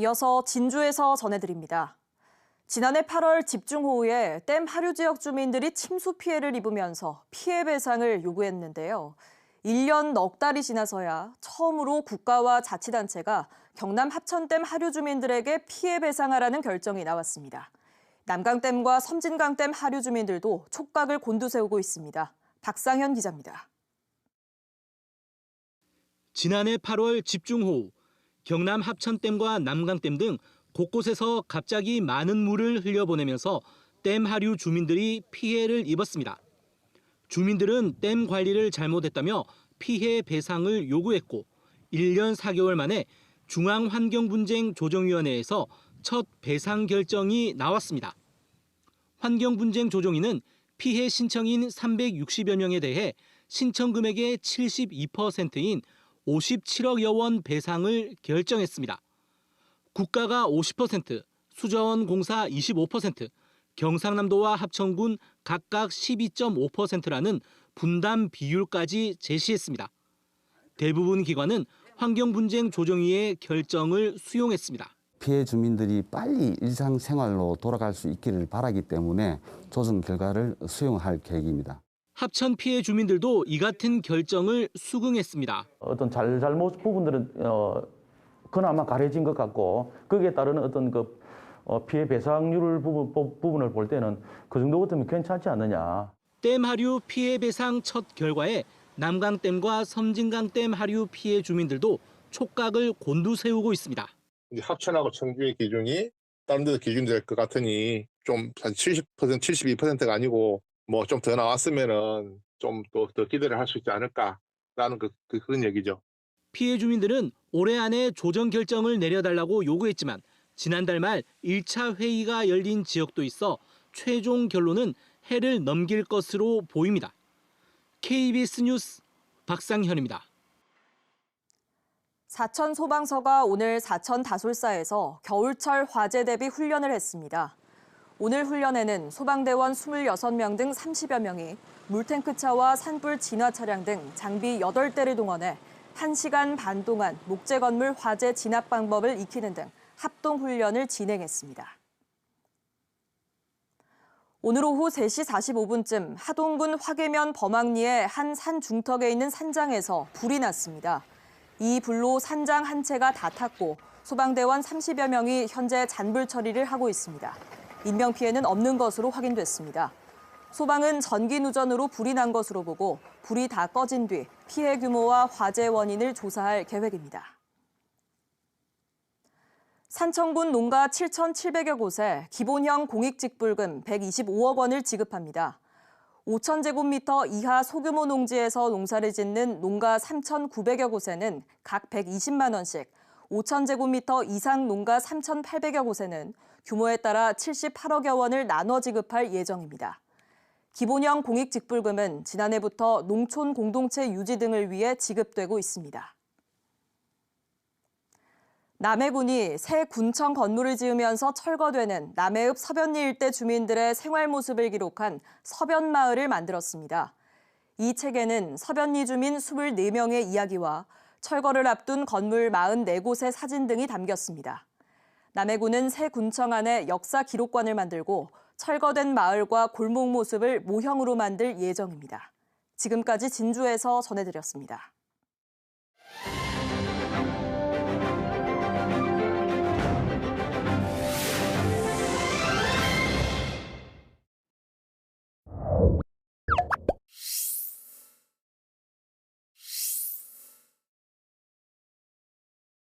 이어서 진주에서 전해드립니다. 지난해 8월 집중호우에 댐 하류 지역 주민들이 침수 피해를 입으면서 피해 배상을 요구했는데요. 1년 넉 달이 지나서야 처음으로 국가와 자치단체가 경남 합천댐 하류 주민들에게 피해 배상하라는 결정이 나왔습니다. 남강댐과 섬진강댐 하류 주민들도 촉각을 곤두세우고 있습니다. 박상현 기자입니다. 지난해 8월 집중호우, 경남 합천댐과 남강댐 등 곳곳에서 갑자기 많은 물을 흘려보내면서 댐 하류 주민들이 피해를 입었습니다. 주민들은 댐 관리를 잘못했다며 피해 배상을 요구했고 1년 4개월 만에 중앙환경분쟁조정위원회에서 첫 배상 결정이 나왔습니다. 환경분쟁조정위는 피해 신청인 360여 명에 대해 신청 금액의 72%인 57억여 원 배상을 결정했습니다. 국가가 50%, 수자원공사 25%, 경상남도와 합천군 각각 12.5%라는 분담 비율까지 제시했습니다. 대부분 기관은 환경분쟁조정위의 결정을 수용했습니다. 피해 주민들이 빨리 일상생활로 돌아갈 수 있기를 바라기 때문에 조정 결과를 수용할 계획입니다. 합천 피해 주민들도 이 같은 결정을 수긍했습니다. 어떤 잘못 부분들은 그나마 가려진 것 같고 거기에 따르는 어떤 피해 배상률 부분을 볼 때는 그 정도 같으면 괜찮지 않느냐. 댐 하류 피해 배상 첫 결과에 남강댐과 섬진강댐 하류 피해 주민들도 촉각을 곤두세우고 있습니다. 합천하고 청주의 기준이 다른 데도 기준이 될 것 같으니 좀 70%, 72%가 아니고 뭐 좀 더 나왔으면은 좀 더 기대를 할 수 있지 않을까라는 그런 얘기죠. 피해 주민들은 올해 안에 조정 결정을 내려달라고 요구했지만 지난달 말 1차 회의가 열린 지역도 있어 최종 결론은 해를 넘길 것으로 보입니다. KBS 뉴스 박상현입니다. 사천 소방서가 오늘 사천 다솔사에서 겨울철 화재 대비 훈련을 했습니다. 오늘 훈련에는 소방대원 26명 등 30여 명이 물탱크차와 산불 진화 차량 등 장비 8대를 동원해 1시간 반 동안 목재 건물 화재 진압 방법을 익히는 등 합동 훈련을 진행했습니다. 오늘 오후 3시 45분쯤 하동군 화계면 범항리의 한 산 중턱에 있는 산장에서 불이 났습니다. 이 불로 산장 한 채가 다 탔고 소방대원 30여 명이 현재 잔불 처리를 하고 있습니다. 인명피해는 없는 것으로 확인됐습니다. 소방은 전기 누전으로 불이 난 것으로 보고 불이 다 꺼진 뒤 피해 규모와 화재 원인을 조사할 계획입니다. 산청군 농가 7,700여 곳에 기본형 공익직불금 125억 원을 지급합니다. 5,000제곱미터 이하 소규모 농지에서 농사를 짓는 농가 3,900여 곳에는 각 120만 원씩, 5,000제곱미터 이상 농가 3,800여 곳에는 규모에 따라 78억여 원을 나눠 지급할 예정입니다. 기본형 공익직불금은 지난해부터 농촌 공동체 유지 등을 위해 지급되고 있습니다. 남해군이 새 군청 건물을 지으면서 철거되는 남해읍 서변리 일대 주민들의 생활 모습을 기록한 서변마을을 만들었습니다. 이 책에는 서변리 주민 24명의 이야기와 철거를 앞둔 건물 44곳의 사진 등이 담겼습니다. 남해군은 새 군청 안에 역사 기록관을 만들고 철거된 마을과 골목 모습을 모형으로 만들 예정입니다. 지금까지 진주에서 전해드렸습니다.